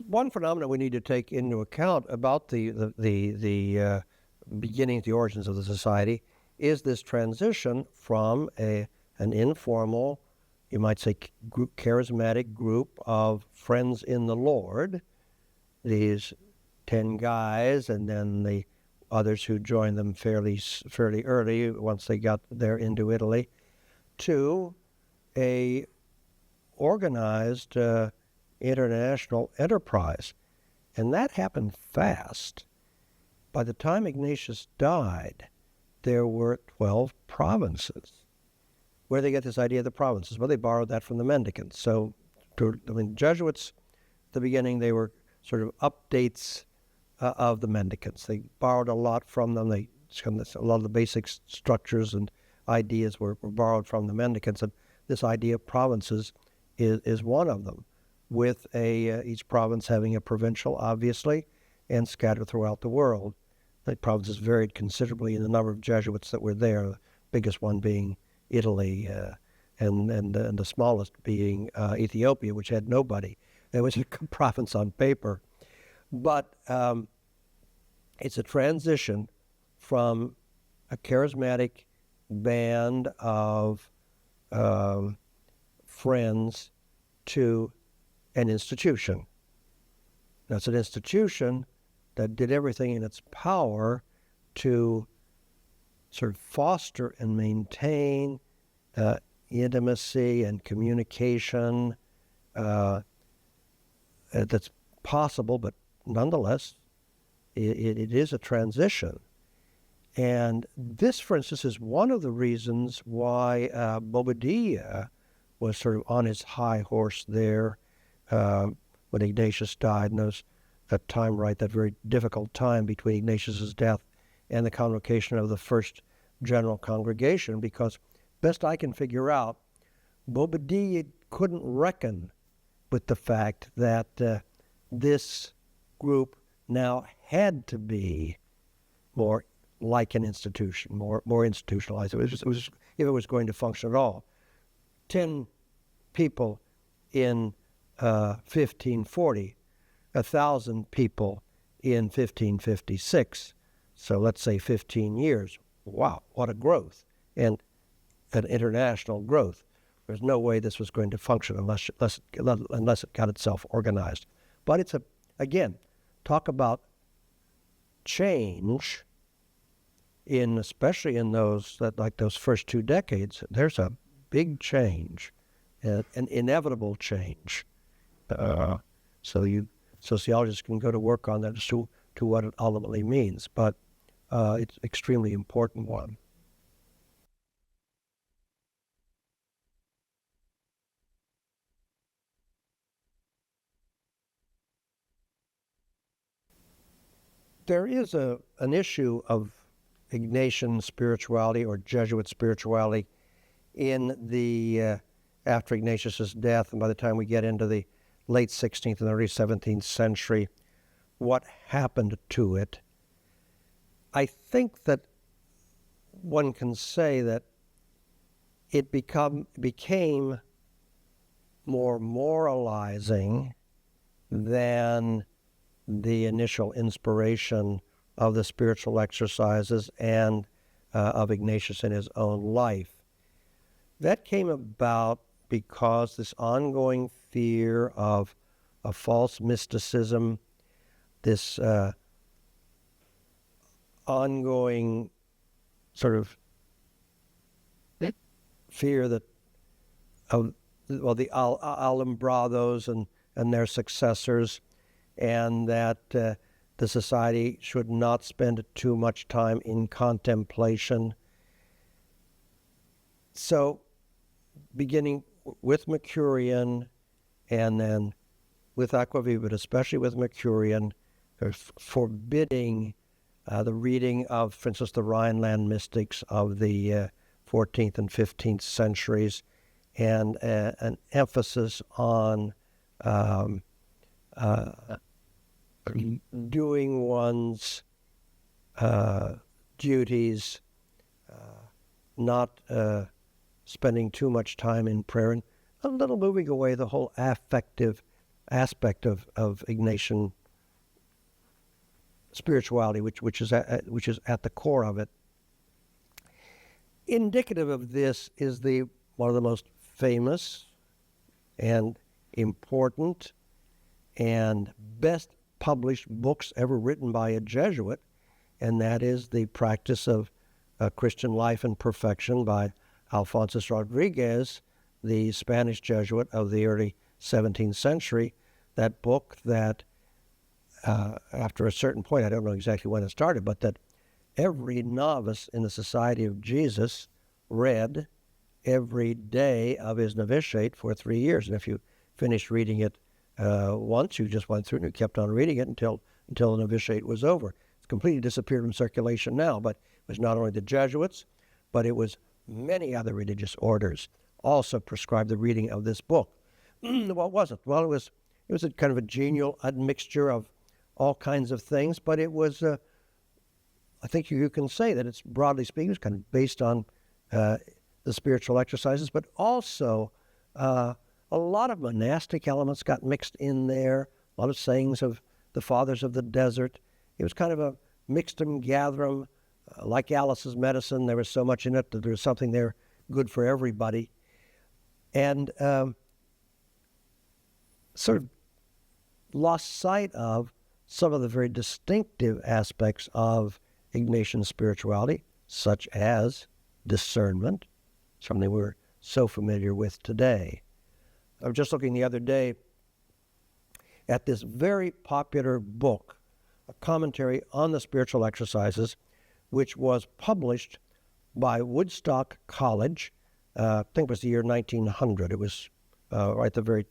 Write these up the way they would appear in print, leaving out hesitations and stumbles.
One phenomenon we need to take into account about the beginning, the origins of the society, is this transition from an informal, you might say, charismatic group of friends in the Lord, these 10 guys, and then the others who joined them fairly early once they got there into Italy, to a organized international enterprise. And that happened fast. By the time Ignatius died, there were 12 provinces. Where do they get this idea of the provinces? Well, they borrowed that from the mendicants. So, Jesuits, at the beginning, they were sort of updates of the mendicants. They borrowed a lot from them. A lot of the basic structures and ideas were borrowed from the mendicants. And this idea of provinces is one of them, with each province having a provincial, obviously, and scattered throughout the world. The provinces varied considerably in the number of Jesuits that were there, the biggest one being Italy, and the smallest being Ethiopia, which had nobody. It was a province on paper. But it's a transition from a charismatic band of friends to an institution. Now, it's an institution that did everything in its power to sort of foster and maintain intimacy and communication that's possible, but nonetheless, it is a transition. And this, for instance, is one of the reasons why Bobadilla was sort of on his high horse there when Ignatius died, and those that time, right, that very difficult time between Ignatius's death and the convocation of the first general congregation, because best I can figure out, Bobadilla couldn't reckon with the fact that this group now had to be more like an institution, more institutionalized. It was if it was going to function at all. 10 people in 1540, 1,000 people in 1556. So let's say 15 years. Wow, what a growth, and an international growth. There's no way this was going to function unless it got itself organized. But it's again, talk about change especially in those first 2 decades. There's a big change, an inevitable change. So sociologists can go to work on that as to what it ultimately means, but it's an extremely important one. There is an issue of Ignatian spirituality or Jesuit spirituality in the after Ignatius's death, and by the time we get into the late 16th and early 17th century, what happened to it. I think that one can say that it became more moralizing than the initial inspiration of the spiritual exercises and of Ignatius in his own life. That came about because this ongoing fear of a false mysticism, this ongoing sort of fear that of the Alumbrados and their successors, and that the society should not spend too much time in contemplation. So, beginning with Mercurian and then with Aquaviva, but especially with Mercurian, forbidding the reading of, for instance, the Rhineland mystics of the 14th and 15th centuries, and an emphasis on doing one's duties, not spending too much time in prayer, and a little moving away the whole affective aspect of Ignatian spirituality, which is at the core of it. Indicative of this is one of the most famous and important and best published books ever written by a Jesuit, and that is The Practice of Christian Life and Perfection by Alphonsus Rodriguez, the Spanish Jesuit of the early 17th century. That book that, after a certain point, I don't know exactly when it started, but that every novice in the Society of Jesus read every day of his novitiate for 3 years. And if you finished reading it once, you just went through and you kept on reading it until the novitiate was over. It's completely disappeared from circulation now, but it was not only the Jesuits, but it was many other religious orders also prescribed the reading of this book. What was it? Well, it was a kind of a genial admixture of all kinds of things, but it was, I think you can say that it's, broadly speaking, it's kind of based on the spiritual exercises, but also a lot of monastic elements got mixed in there, a lot of sayings of the fathers of the desert. It was kind of a mixtum gatherum, like Alice's medicine. There was so much in it that there was something there good for everybody. And sort of lost sight of some of the very distinctive aspects of Ignatian spirituality, such as discernment, something we're so familiar with today. I was just looking the other day at this very popular book, a commentary on the spiritual exercises, which was published by Woodstock College. I think it was the year 1900. It was right at the very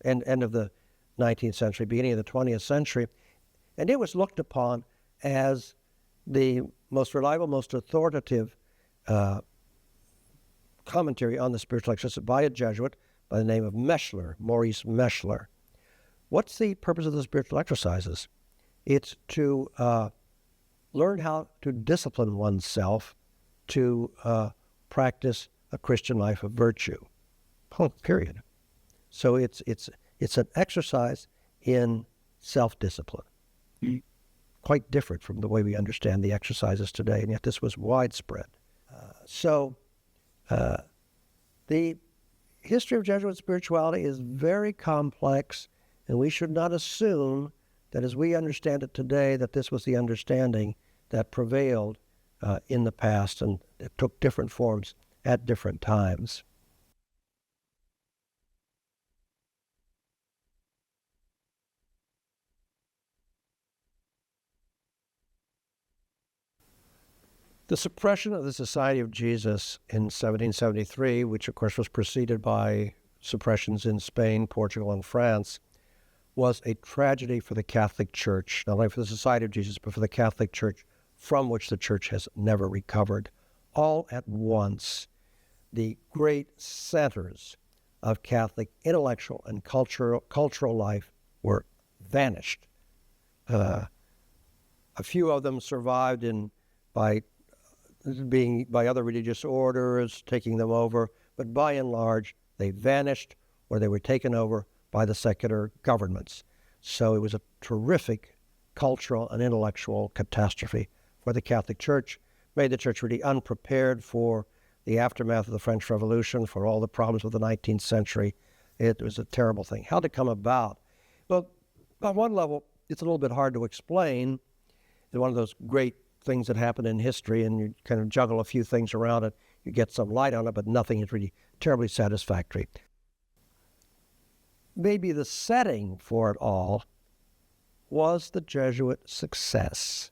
end of the 19th century, beginning of the 20th century. And it was looked upon as the most reliable, most authoritative commentary on the spiritual exercises by a Jesuit by the name of Mechler, Maurice Mechler. What's the purpose of the spiritual exercises? It's to learn how to discipline oneself to practice a Christian life of virtue. Period. So it's an exercise in self-discipline. Quite different from the way we understand the exercises today, and yet this was widespread. The history of Jesuit spirituality is very complex, and we should not assume that as we understand it today, that this was the understanding that prevailed in the past, and it took different forms at different times. The suppression of the Society of Jesus in 1773, which of course was preceded by suppressions in Spain, Portugal, and France, was a tragedy for the Catholic Church, not only for the Society of Jesus, but for the Catholic Church, from which the Church has never recovered. All at once, the great centers of Catholic intellectual and cultural life were vanished. A few of them survived by other religious orders taking them over, but by and large, they vanished or they were taken over by the secular governments. So it was a terrific cultural and intellectual catastrophe for the Catholic Church, made the Church really unprepared for the aftermath of the French Revolution, for all the problems of the 19th century. It was a terrible thing. How did it come about? Well, on one level, it's a little bit hard to explain. It's one of those great things that happen in history, and you kind of juggle a few things around it, you get some light on it, but nothing is really terribly satisfactory. Maybe the setting for it all was the Jesuit success.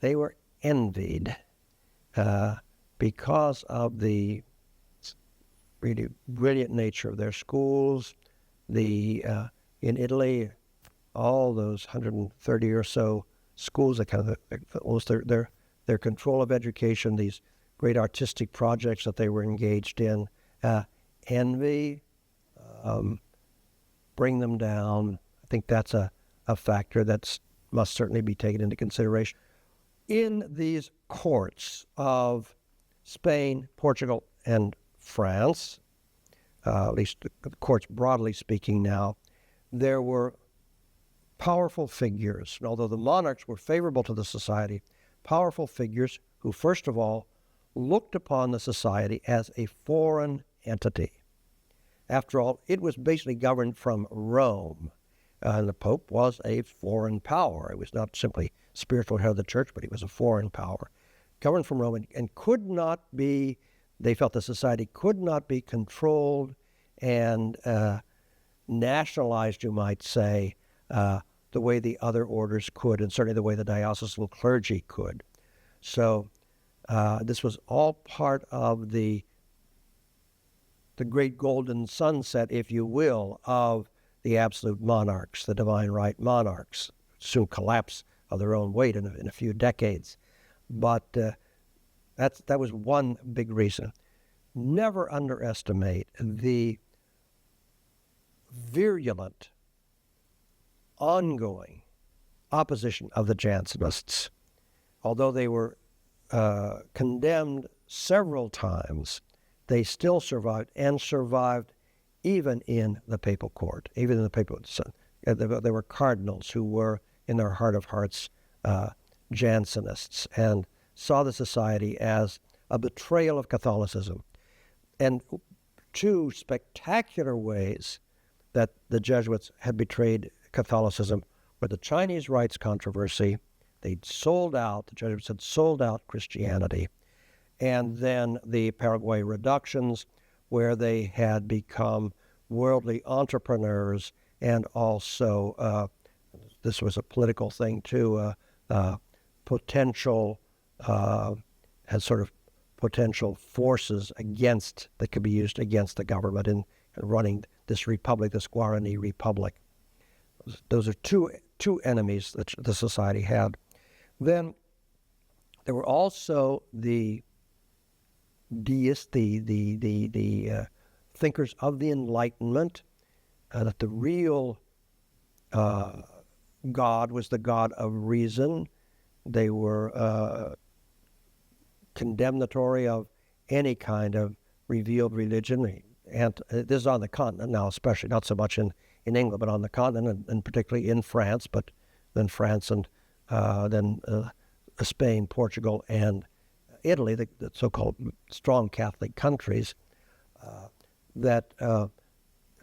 They were envied because of the really brilliant nature of their schools. In Italy, all those 130 or so schools, that kind of their control of education, these great artistic projects that they were engaged in, envy, bring them down. I think that's a factor that must certainly be taken into consideration. In these courts of Spain, Portugal, and France, at least the courts broadly speaking now, there were powerful figures, and although the monarchs were favorable to the society, powerful figures who, first of all, looked upon the society as a foreign entity. After all, it was basically governed from Rome, and the Pope was a foreign power. It was not simply spiritual head of the church, but he was a foreign power, governed from Rome, and could not be, they felt the society could not be controlled and nationalized, you might say, the way the other orders could, and certainly the way the diocesan clergy could. So this was all part of the great golden sunset, if you will, of the absolute monarchs, the divine right monarchs, soon collapse of their own weight in a few decades. But that was one big reason. Never underestimate the virulent, ongoing opposition of the Jansenists. Although they were condemned several times, they still survived, and survived even in the papal court, even in the papal. There were cardinals who were, in their heart of hearts, Jansenists, and saw the society as a betrayal of Catholicism. And two spectacular ways that the Jesuits had betrayed Catholicism were the Chinese rites controversy. They'd sold out, the Jesuits had sold out Christianity, and then the Paraguay reductions, where they had become worldly entrepreneurs, and also, this was a political thing too, potential, had sort of potential forces against, that could be used against the government in running this republic, this Guarani Republic. Those are two enemies that the society had. Then there were also the deists, the thinkers of the Enlightenment, that the real God was the God of reason. They were condemnatory of any kind of revealed religion. And this is on the continent now, especially, not so much in England, but on the continent, and particularly in France, but then France and then Spain, Portugal, and Italy, the so-called strong Catholic countries, that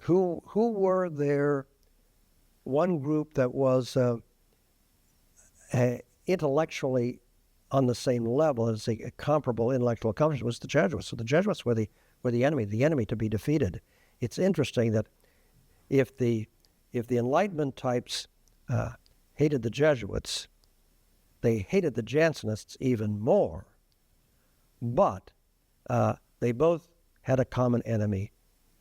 who were there. One group that was intellectually on the same level as a comparable intellectual accomplishment was the Jesuits. So the Jesuits were the enemy to be defeated. It's interesting that if the Enlightenment types hated the Jesuits, they hated the Jansenists even more. But they both had a common enemy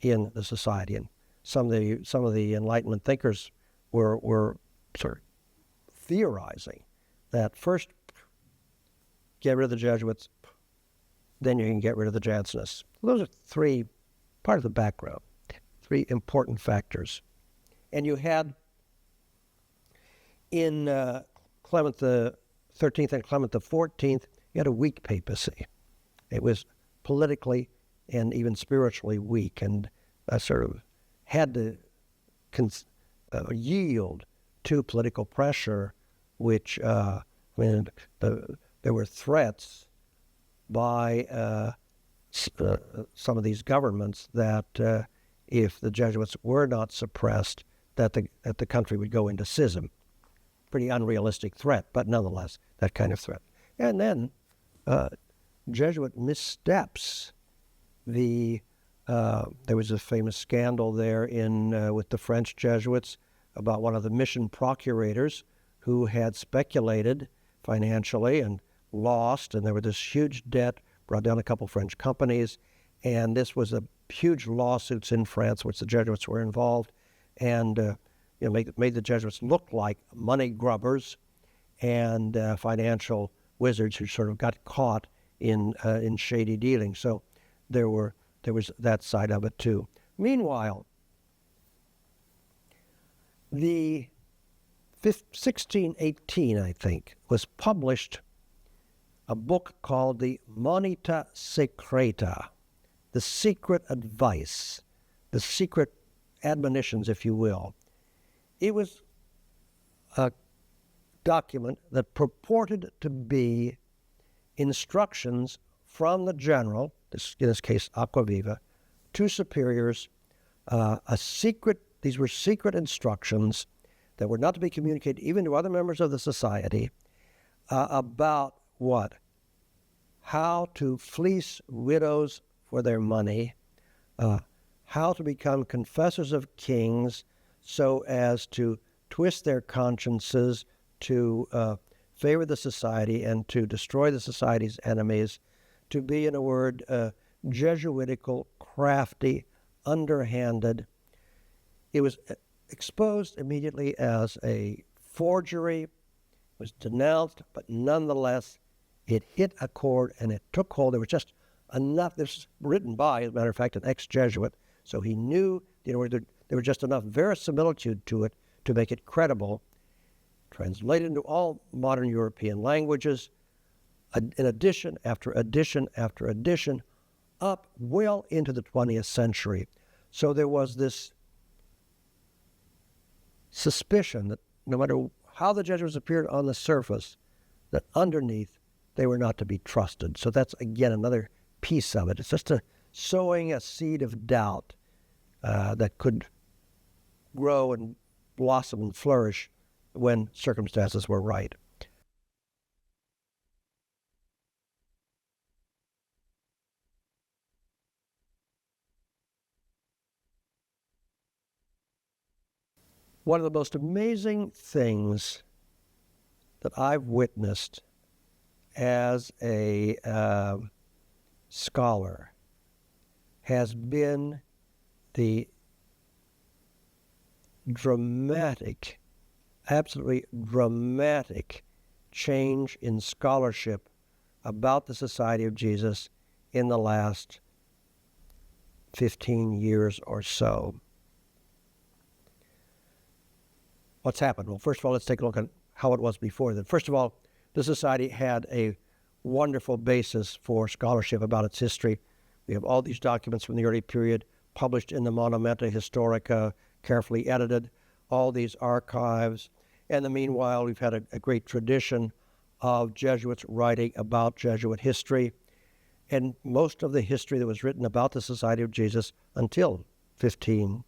in the society, and some of the Enlightenment thinkers were sort of theorizing that first get rid of the Jesuits, then you can get rid of the Jansenists. Those are part of the background, three important factors. And you had in Clement the 13th and Clement the 14th, you had a weak papacy. It was politically and even spiritually weak, and sort of had to yield to political pressure, which there were threats by some of these governments that if the Jesuits were not suppressed, that the country would go into schism. Pretty unrealistic threat, but nonetheless, that kind of threat. And then Jesuit missteps. There was a famous scandal there with the French Jesuits about one of the mission procurators who had speculated financially and lost, and there was this huge debt, brought down a couple French companies, and this was a huge lawsuits in France, which the Jesuits were involved, and made the Jesuits look like money grubbers and financial wizards who sort of got caught in shady dealing. So there was that side of it too. Meanwhile, the 1618, I think, was published a book called the Monita Secreta, the secret advice, the secret admonitions, if you will. it was a document that purported to be instructions from the general, in this case Aquaviva, to superiors, these were secret instructions that were not to be communicated even to other members of the society, about what? How to fleece widows for their money, how to become confessors of kings so as to twist their consciences to favor the society and to destroy the society's enemies, to be, in a word, Jesuitical, crafty, underhanded. It was exposed immediately as a forgery, was denounced, but nonetheless, it hit a chord and it took hold. There was just enough. This was written by, as a matter of fact, an ex-Jesuit, so he knew there was just enough verisimilitude to it to make it credible, translated into all modern European languages, in edition after edition after edition, up well into the 20th century. So there was this suspicion that no matter how the Jesuits appeared on the surface, that underneath they were not to be trusted. So that's, again, another piece of it. It's just sowing a seed of doubt that could grow and blossom and flourish when circumstances were right. One of the most amazing things that I've witnessed as a scholar has been the dramatic, absolutely dramatic change in scholarship about the Society of Jesus in the last 15 years or so. What's happened? Well, first of all, let's take a look at how it was before then. First of all, the Society had a wonderful basis for scholarship about its history. We have all these documents from the early period published in the Monumenta Historica, carefully edited, all these archives. And in the meanwhile, we've had a great tradition of Jesuits writing about Jesuit history. And most of the history that was written about the Society of Jesus until 15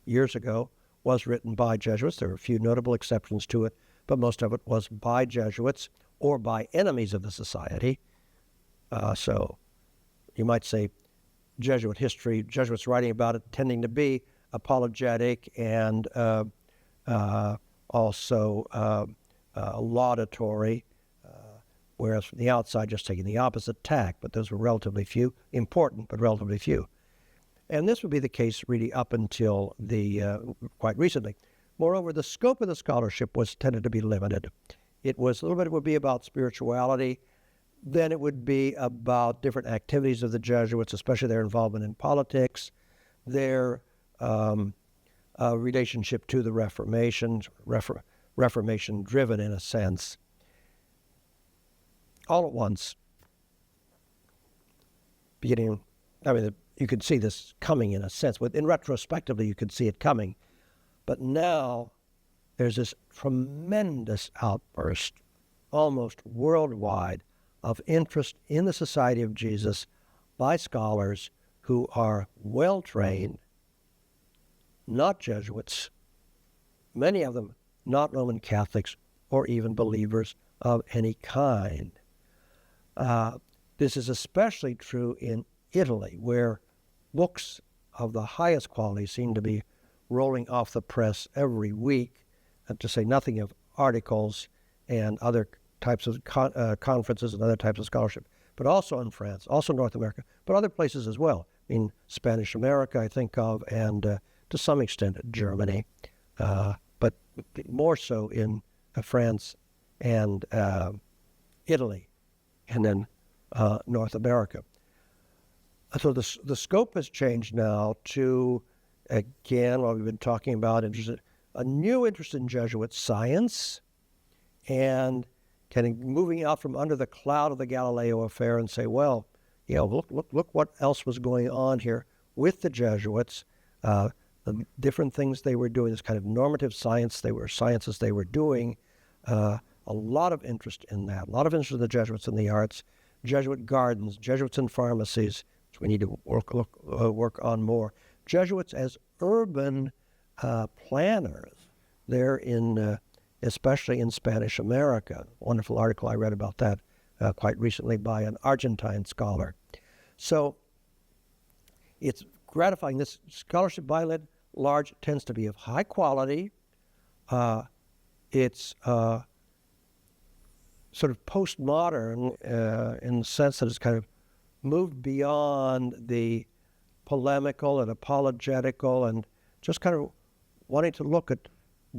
years ago was written by Jesuits. There are a few notable exceptions to it, but most of it was by Jesuits or by enemies of the Society. So you might say Jesuit history, Jesuits writing about it tending to be apologetic and also laudatory, whereas from the outside just taking the opposite tack, but those were relatively few, important, but relatively few. And this would be the case really up until quite recently. Moreover, the scope of the scholarship was tended to be limited. It was a little bit, it would be about spirituality, then it would be about different activities of the Jesuits, especially their involvement in politics, their relationship to the Reformation, Reformation-driven in a sense. All at once, you could see this coming in a sense. In retrospectively, you could see it coming. But now there's this tremendous outburst, almost worldwide, of interest in the Society of Jesus by scholars who are well-trained, not Jesuits, many of them not Roman Catholics or even believers of any kind. This is especially true in Italy, where books of the highest quality seem to be rolling off the press every week, to say nothing of articles and other types of conferences and other types of scholarship, but also in France, also North America, but other places as well. In Spanish America, I think of, and to some extent Germany, but more so in France and Italy, and then North America. So the scope has changed now to, again, what we've been talking about, a new interest in Jesuit science, and kind of moving out from under the cloud of the Galileo affair and say, well, look what else was going on here with the Jesuits. the different things they were doing, this kind of normative sciences they were doing. A lot of interest in that, a lot of interest in the Jesuits in the arts, Jesuit gardens, Jesuits in pharmacies, which we need to work on more. Jesuits as urban planners there in, especially in Spanish America. Wonderful article I read about that quite recently by an Argentine scholar. So it's gratifying. This scholarship, by and large, tends to be of high quality. It's sort of postmodern in the sense that it's kind of moved beyond the polemical and apologetical and just kind of wanting to look at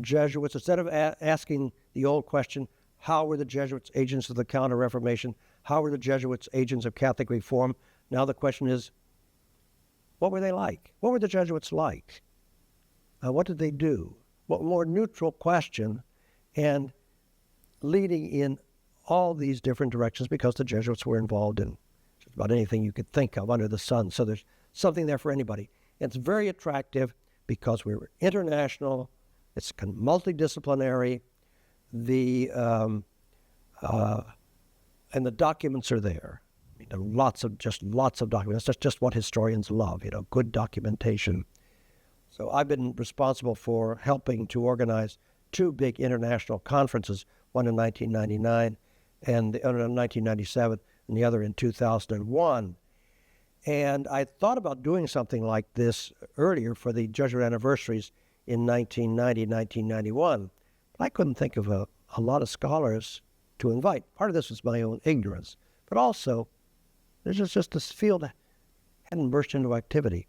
Jesuits instead of asking the old question, how were the Jesuits agents of the Counter-Reformation? How were the Jesuits agents of Catholic reform? Now the question is, what were they like? What were the Jesuits like? What did they do? What more neutral question, and leading in all these different directions because the Jesuits were involved in just about anything you could think of under the sun. So there's something there for anybody. And it's very attractive because we were international. It's multidisciplinary. And the documents are there. Lots of documents. That's just what historians love, good documentation. So I've been responsible for helping to organize 2 big international conferences, one in 1999 and the other in 1997 and the other in 2001. And I thought about doing something like this earlier for the Jesuit anniversaries in 1990, 1991. But I couldn't think of a lot of scholars to invite. Part of this was my own ignorance, but also there's just this field that hadn't burst into activity.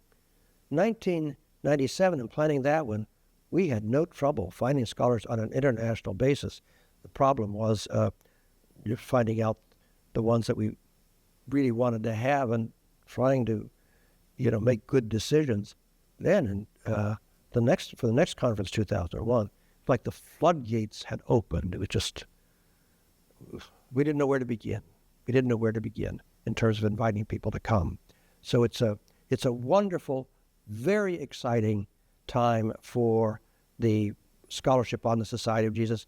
1997, in planning that one, we had no trouble finding scholars on an international basis. The problem was you're finding out the ones that we really wanted to have and trying to, make good decisions. Then, for the next conference, 2001, it's like the floodgates had opened. It was just, we didn't know where to begin. We didn't know where to begin in terms of inviting people to come. So it's a wonderful, very exciting time for the scholarship on the Society of Jesus.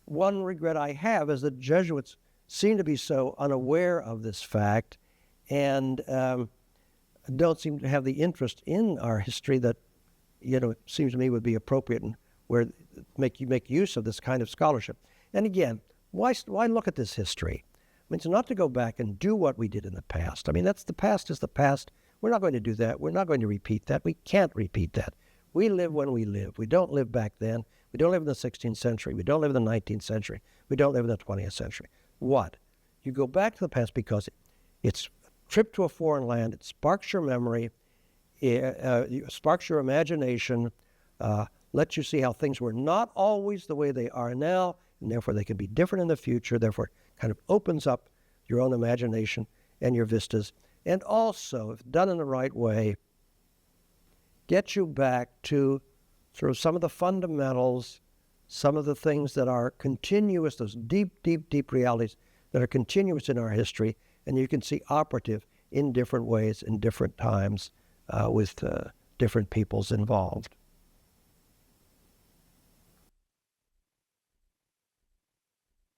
One regret I have is that Jesuits seem to be so unaware of this fact and don't seem to have the interest in our history that, it seems to me would be appropriate and where make use of this kind of scholarship. And again, why look at this history? It's not to go back and do what we did in the past. That's the past is the past. We're not going to do that. We're not going to repeat that. We can't repeat that. We live when we live. We don't live back then. We don't live in the 16th century. We don't live in the 19th century. We don't live in the 20th century. What? You go back to the past because it's a trip to a foreign land. It sparks your memory. It sparks your imagination. Lets you see how things were not always the way they are now, and therefore they can be different in the future. Therefore, it kind of opens up your own imagination and your vistas. And also, if done in the right way, get you back to sort of some of the fundamentals, some of the things that are continuous, those deep, deep, deep realities that are continuous in our history, and you can see operative in different ways, in different times, with different peoples involved.